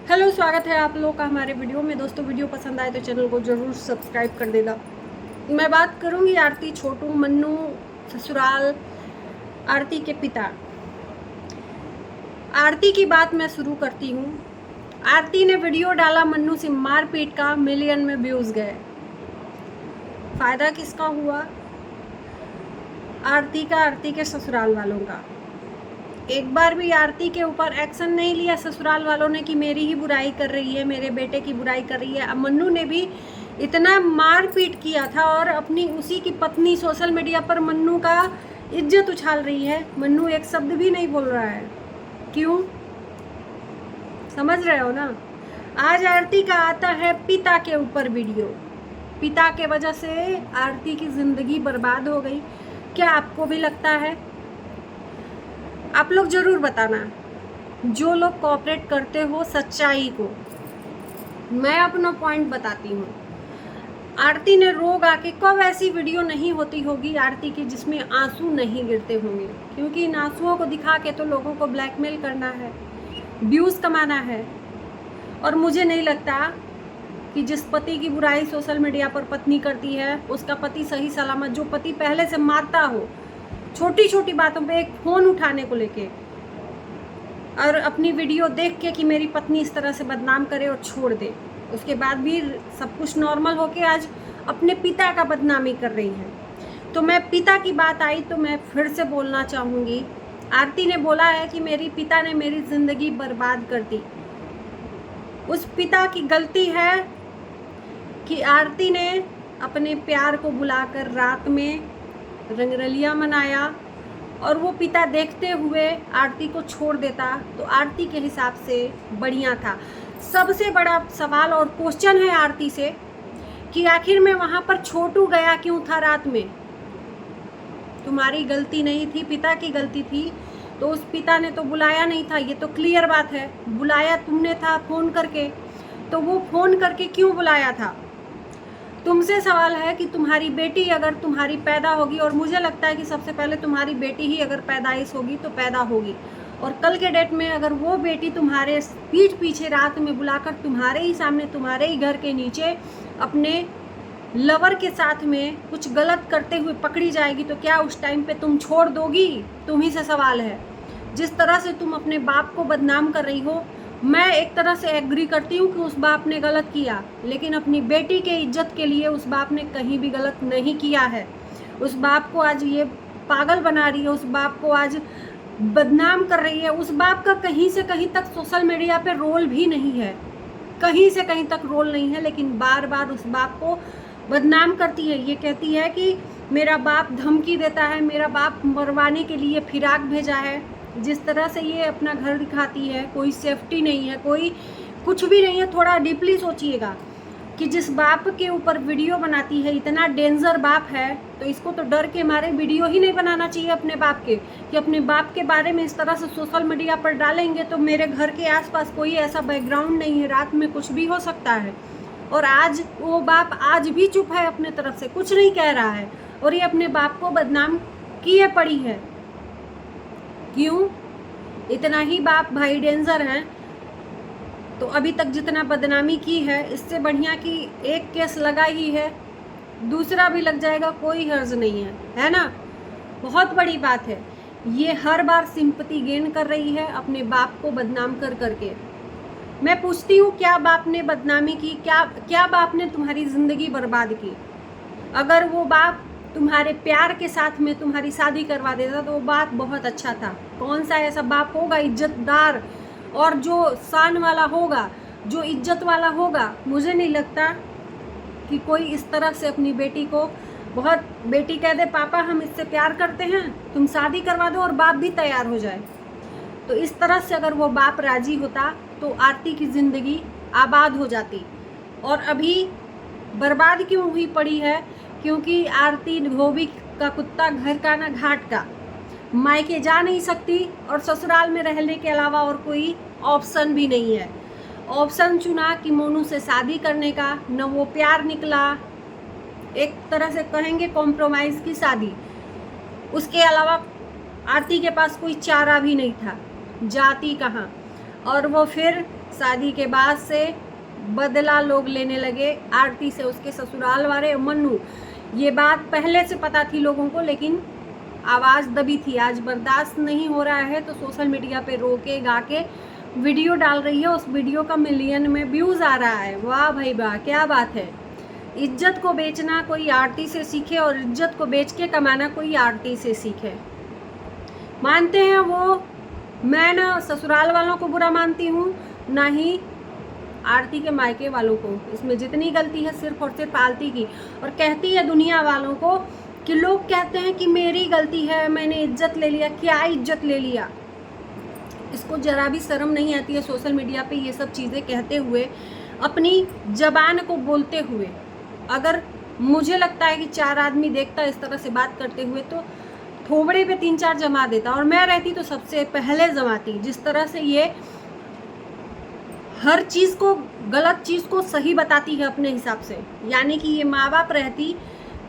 Hello, स्वागत है आप लोग का हमारे वीडियो में। दोस्तों, वीडियो पसंद आए तो चैनल को ज़रूर सब्सक्राइब कर देना। मैं बात करूंगी आरती, छोटू, मन्नू, ससुराल, आरती के पिता। आरती की बात मैं शुरू करती हूँ। आरती ने वीडियो डाला मन्नू से मारपीट का, मिलियन में व्यूज़ गए। फ़ायदा किसका हुआ? आरती का, आरती के ससुराल वालों का। एक बार भी आरती के ऊपर एक्शन नहीं लिया ससुराल वालों ने कि मेरी ही बुराई कर रही है, मेरे बेटे की बुराई कर रही है। अब मन्नू ने भी इतना मारपीट किया था और अपनी उसी की पत्नी सोशल मीडिया पर मन्नू का इज्जत उछाल रही है। मन्नू एक शब्द भी नहीं बोल रहा है। क्यों? समझ रहे हो ना? आज आरती का आता है पिता के ऊपर वीडियो। पिता के वजह से आरती की ज़िंदगी बर्बाद हो गई। क्या आपको भी लगता है? आप लोग ज़रूर बताना, जो लोग कोऑपरेट करते हो सच्चाई को। मैं अपना पॉइंट बताती हूँ। आरती ने रोग आके कब ऐसी वीडियो नहीं होती होगी आरती की जिसमें आंसू नहीं गिरते होंगे, क्योंकि इन आंसुओं को दिखा के तो लोगों को ब्लैकमेल करना है, व्यूज़ कमाना है। और मुझे नहीं लगता कि जिस पति की बुराई सोशल मीडिया पर पत्नी करती है उसका पति सही सलामत, जो पति पहले से मारता हो छोटी छोटी बातों पे, एक फ़ोन उठाने को लेके, और अपनी वीडियो देख के कि मेरी पत्नी इस तरह से बदनाम करे और छोड़ दे, उसके बाद भी सब कुछ नॉर्मल होके आज अपने पिता का बदनामी कर रही है। तो मैं पिता की बात आई तो मैं फिर से बोलना चाहूँगी। आरती ने बोला है कि मेरी पिता ने मेरी ज़िंदगी बर्बाद कर दी। उस पिता की गलती है कि आरती ने अपने प्यार को बुलाकर रात में रंगरलिया मनाया और वो पिता देखते हुए आरती को छोड़ देता तो आरती के हिसाब से बढ़िया था। सबसे बड़ा सवाल और क्वेश्चन है आरती से कि आखिर में वहाँ पर छोटू गया क्यों था रात में? तुम्हारी गलती नहीं थी, पिता की गलती थी। तो उस पिता ने तो बुलाया नहीं था, ये तो क्लियर बात है। बुलाया तुमने था फ़ोन करके, तो वो फ़ोन करके क्यों बुलाया था? तुमसे सवाल है कि तुम्हारी बेटी अगर तुम्हारी पैदा होगी, और मुझे लगता है कि सबसे पहले तुम्हारी बेटी ही अगर पैदाइश होगी तो पैदा होगी, और कल के डेट में अगर वो बेटी तुम्हारे पीठ पीछे रात में बुलाकर तुम्हारे ही सामने, तुम्हारे ही घर के नीचे अपने लवर के साथ में कुछ गलत करते हुए पकड़ी जाएगी, तो क्या उस टाइम पे तुम छोड़ दोगी? तुम ही से सवाल है। जिस तरह से तुम अपने बाप को बदनाम कर रही हो, मैं एक तरह से एग्री करती हूँ कि उस बाप ने गलत किया, लेकिन अपनी बेटी के इज्जत के लिए उस बाप ने कहीं भी गलत नहीं किया है। उस बाप को आज ये पागल बना रही है, उस बाप को आज बदनाम कर रही है। उस बाप का कहीं से कहीं तक सोशल मीडिया पे रोल भी नहीं है, कहीं से कहीं तक रोल नहीं है, लेकिन बार बार उस बाप को बदनाम करती है। ये कहती है कि मेरा बाप धमकी देता है, मेरा बाप मरवाने के लिए फिराक भेजा है। जिस तरह से ये अपना घर दिखाती है, कोई सेफ्टी नहीं है, कोई कुछ भी नहीं है। थोड़ा डीपली सोचिएगा कि जिस बाप के ऊपर वीडियो बनाती है, इतना डेंजर बाप है, तो इसको तो डर के मारे वीडियो ही नहीं बनाना चाहिए अपने बाप के, कि अपने बाप के बारे में इस तरह से सोशल मीडिया पर डालेंगे तो मेरे घर के आसपास कोई ऐसा बैकग्राउंड नहीं है, रात में कुछ भी हो सकता है। और आज वो बाप आज भी चुप है, अपने तरफ से कुछ नहीं कह रहा है, और ये अपने बाप को बदनाम किए पड़ी है। क्यों? इतना ही बाप भाई डेंजर हैं, तो अभी तक जितना बदनामी की है, इससे बढ़िया कि एक केस लगा ही है, दूसरा भी लग जाएगा, कोई हर्ज नहीं है ना? बहुत बड़ी बात है। ये हर बार सिंपैथी गेन कर रही है अपने बाप को बदनाम कर करके। मैं पूछती हूँ, क्या बाप ने बदनामी की? क्या बाप ने तुम्हारी ज़िंदगी बर्बाद की? अगर वो बाप तुम्हारे प्यार के साथ में तुम्हारी शादी करवा देता तो वो बात बहुत अच्छा था। कौन सा ऐसा बाप होगा इज्जतदार और जो शान वाला होगा, जो इज्जत वाला होगा? मुझे नहीं लगता कि कोई इस तरह से अपनी बेटी को, बहुत बेटी कह दे पापा हम इससे प्यार करते हैं, तुम शादी करवा दो, और बाप भी तैयार हो जाए। तो इस तरह से अगर वो बाप राजी होता तो आरती की ज़िंदगी आबाद हो जाती। और अभी बर्बाद क्यों हुई पड़ी है? क्योंकि आरती धोबी का कुत्ता घर का ना घाट का, मायके जा नहीं सकती और ससुराल में रहने के अलावा और कोई ऑप्शन भी नहीं है। ऑप्शन चुना कि मोनू से शादी करने का, न वो प्यार निकला, एक तरह से कहेंगे कॉम्प्रोमाइज़ की शादी। उसके अलावा आरती के पास कोई चारा भी नहीं था, जाती कहाँ। और वो फिर शादी के बाद से बदला लोग लेने लगे आरती से, उसके ससुराल वाले। मन्नू, ये बात पहले से पता थी लोगों को, लेकिन आवाज़ दबी थी। आज बर्दाश्त नहीं हो रहा है तो सोशल मीडिया पे रो के गा के वीडियो डाल रही है। उस वीडियो का मिलियन में व्यूज़ आ रहा है। वाह भाई वाह, क्या बात है। इज्जत को बेचना कोई आरती से सीखे, और इज्जत को बेच के कमाना कोई आरती से सीखे। मानते हैं वो, मैं ना ससुराल वालों को बुरा मानती हूँ, ना ही आरती के मायके वालों को। इसमें जितनी गलती है सिर्फ और सिर्फ आरती की। और कहती है दुनिया वालों को कि लोग कहते हैं कि मेरी गलती है, मैंने इज्जत ले लिया। क्या इज्जत ले लिया? इसको जरा भी शर्म नहीं आती है सोशल मीडिया पे ये सब चीज़ें कहते हुए, अपनी जबान को बोलते हुए। अगर मुझे लगता है कि 4 आदमी देखता इस तरह से बात करते हुए तो थोबड़े पे 3-4 जमा देता, और मैं रहती तो सबसे पहले जमाती। जिस तरह से ये हर चीज़ को, गलत चीज़ को सही बताती है अपने हिसाब से, यानी कि ये माँ बाप रहती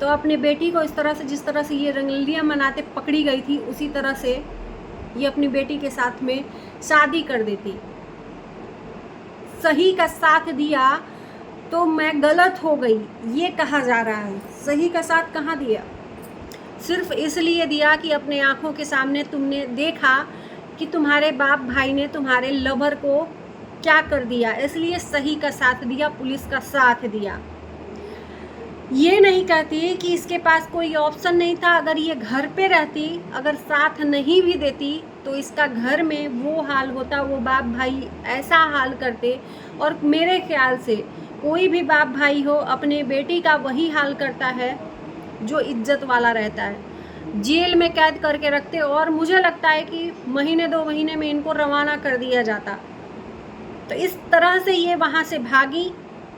तो अपने बेटी को इस तरह से, जिस तरह से ये रंगलियाँ मनाते पकड़ी गई थी, उसी तरह से ये अपनी बेटी के साथ में शादी कर देती। सही का साथ दिया तो मैं गलत हो गई, ये कहा जा रहा है। सही का साथ कहाँ दिया? सिर्फ इसलिए दिया कि अपने आँखों के सामने तुमने देखा कि तुम्हारे बाप भाई ने तुम्हारे लवर को क्या कर दिया, इसलिए सही का साथ दिया, पुलिस का साथ दिया। ये नहीं कहती कि इसके पास कोई ऑप्शन नहीं था। अगर ये घर पे रहती, अगर साथ नहीं भी देती, तो इसका घर में वो हाल होता, वो बाप भाई ऐसा हाल करते। और मेरे ख्याल से कोई भी बाप भाई हो, अपने बेटी का वही हाल करता है जो इज्जत वाला रहता है। जेल में कैद करके रखते, और मुझे लगता है कि महीने 2 महीने में इनको रवाना कर दिया जाता। तो इस तरह से ये वहाँ से भागी,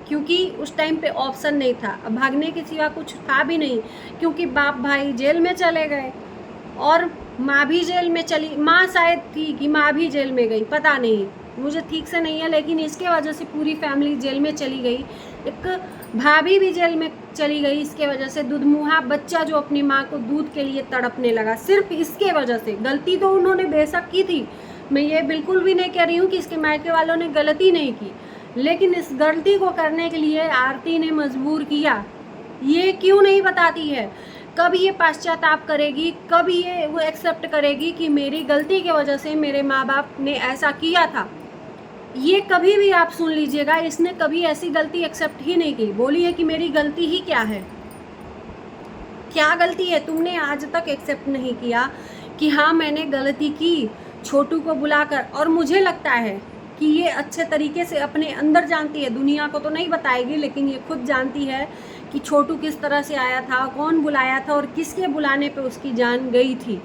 क्योंकि उस टाइम पे ऑप्शन नहीं था। अब भागने के सिवा कुछ था भी नहीं, क्योंकि बाप भाई जेल में चले गए और माँ भी जेल में चली। माँ शायद थी कि माँ भी जेल में गई, पता नहीं, मुझे ठीक से नहीं है, लेकिन इसके वजह से पूरी फैमिली जेल में चली गई। एक भाभी भी जेल में चली गई इसके वजह से। दूधमुहा बच्चा जो अपनी माँ को दूध के लिए तड़पने लगा, सिर्फ इसके वजह से। गलती तो उन्होंने बेशक की थी, मैं ये बिल्कुल भी नहीं कह रही हूँ कि इसके मायके वालों ने गलती नहीं की, लेकिन इस गलती को करने के लिए आरती ने मजबूर किया। ये क्यों नहीं बताती है? कब ये पश्चाताप करेगी? कब ये वो एक्सेप्ट करेगी कि मेरी गलती की वजह से मेरे माँ बाप ने ऐसा किया था? ये कभी भी आप सुन लीजिएगा, इसने कभी ऐसी गलती एक्सेप्ट ही नहीं की। बोली है कि मेरी गलती ही क्या है? क्या गलती है? तुमने आज तक एक्सेप्ट नहीं किया कि हाँ मैंने गलती की, छोटू को बुलाकर। और मुझे लगता है कि ये अच्छे तरीके से अपने अंदर जानती है, दुनिया को तो नहीं बताएगी, लेकिन ये खुद जानती है कि छोटू किस तरह से आया था, कौन बुलाया था और किसके बुलाने पे उसकी जान गई थी।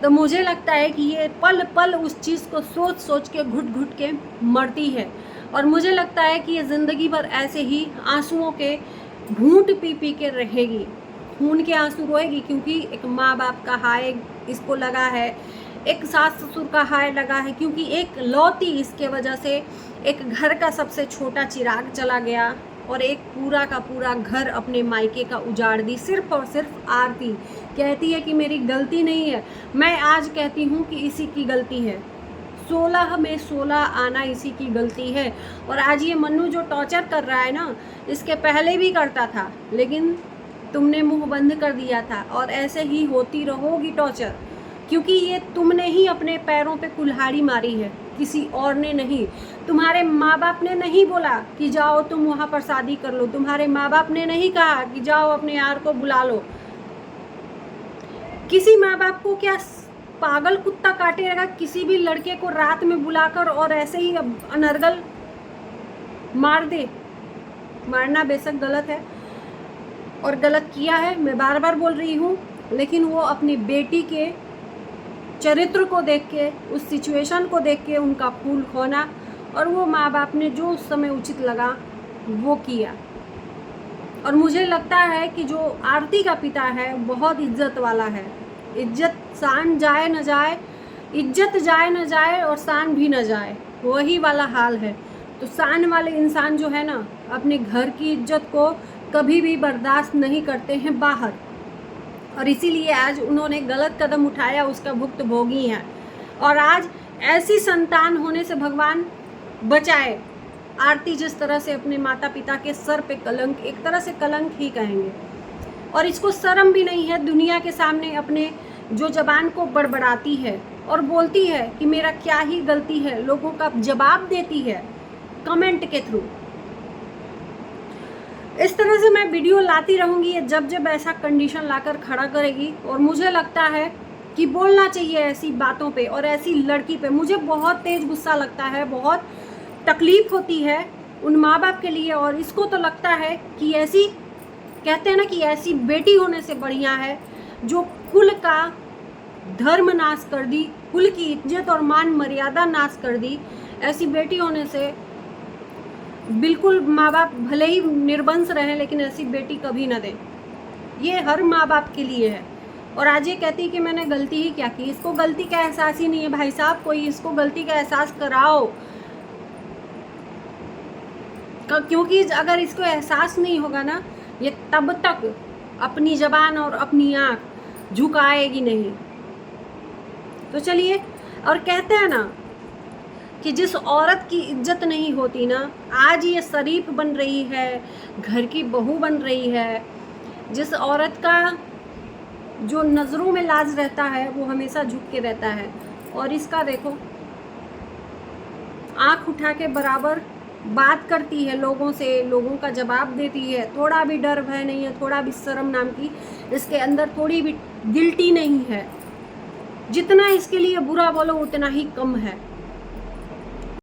तो मुझे लगता है कि ये पल पल उस चीज़ को सोच सोच के घुट घुट के मरती है। और मुझे लगता है कि ये ज़िंदगी भर ऐसे ही आंसुओं के घूंट पी पी के रहेगी, खून के आंसू रोएगी, क्योंकि एक माँ बाप का हाय इसको लगा है, एक सास ससुर का हाय लगा है, क्योंकि एक लौती इसके वजह से एक घर का सबसे छोटा चिराग चला गया और एक पूरा का पूरा घर अपने मायके का उजाड़ दी। सिर्फ और सिर्फ आरती कहती है कि मेरी गलती नहीं है। मैं आज कहती हूँ कि इसी की गलती है। 16 में 16 आना इसी की गलती है। और आज ये मन्नू जो टॉर्चर कर रहा है ना, इसके पहले भी करता था, लेकिन तुमने मुंह बंद कर दिया था। और ऐसे ही होती रहोगी टॉर्चर, क्योंकि ये तुमने ही अपने पैरों पे कुल्हाड़ी मारी है, किसी और ने नहीं। तुम्हारे माँ बाप ने नहीं बोला कि जाओ तुम वहाँ पर शादी कर लो। तुम्हारे माँ बाप ने नहीं कहा कि जाओ अपने यार को बुला लो। किसी माँ बाप को क्या पागल कुत्ता काटेगा किसी भी लड़के को रात में बुलाकर और ऐसे ही अनर्गल मार दे? मारना बेशक गलत है और गलत किया है, मैं बार बार बोल रही हूँ, लेकिन वो अपनी बेटी के चरित्र को देख के, उस सिचुएशन को देख के उनका फूल खोना, और वो माँ बाप ने जो उस समय उचित लगा वो किया। और मुझे लगता है कि जो आरती का पिता है बहुत इज्जत वाला है। इज्जत शान जाए न जाए, इज्जत जाए न जाए और शान भी न जाए, वही वाला हाल है। तो शान वाले इंसान जो है ना, अपने घर की इज्जत को कभी भी बर्दाश्त नहीं करते हैं बाहर, और इसीलिए आज उन्होंने गलत कदम उठाया, उसका भुक्तभोगी हैं। और आज ऐसी संतान होने से भगवान बचाए। आरती जिस तरह से अपने माता पिता के सर पे कलंक, एक तरह से कलंक ही कहेंगे, और इसको शर्म भी नहीं है दुनिया के सामने अपने जो जबान को बड़बड़ाती है और बोलती है कि मेरा क्या ही गलती है, लोगों का जवाब देती है कमेंट के थ्रू। इस तरह से मैं वीडियो लाती रहूँगी, जब जब ऐसा कंडीशन लाकर खड़ा करेगी। और मुझे लगता है कि बोलना चाहिए ऐसी बातों पे और ऐसी लड़की पे। मुझे बहुत तेज गुस्सा लगता है, बहुत तकलीफ होती है उन माँ बाप के लिए। और इसको तो लगता है कि ऐसी, कहते हैं ना कि ऐसी बेटी होने से बढ़िया है जो कुल का धर्म नाश कर दी, कुल की इज्जत और मान मर्यादा नाश कर दी। ऐसी बेटी होने से बिल्कुल माँ बाप भले ही निर्वंश रहें, लेकिन ऐसी बेटी कभी ना दें। ये हर माँ बाप के लिए है। और आज ये कहती है कि मैंने गलती ही क्या की। इसको गलती का एहसास ही नहीं है भाई साहब, कोई इसको गलती का एहसास कराओ, क्योंकि अगर इसको एहसास नहीं होगा ना, ये तब तक अपनी जबान और अपनी आँख झुकाएगी नहीं। तो चलिए, और कहते हैं ना कि जिस औरत की इज्जत नहीं होती ना, आज ये शरीफ बन रही है, घर की बहू बन रही है। जिस औरत का जो नज़रों में लाज रहता है वो हमेशा झुक के रहता है। और इसका देखो, आँख उठा के बराबर बात करती है लोगों से, लोगों का जवाब देती है। थोड़ा भी डर भय नहीं है, थोड़ा भी शर्म नाम की इसके अंदर थोड़ी भी गिल्टी नहीं है। जितना इसके लिए बुरा बोलो उतना ही कम है।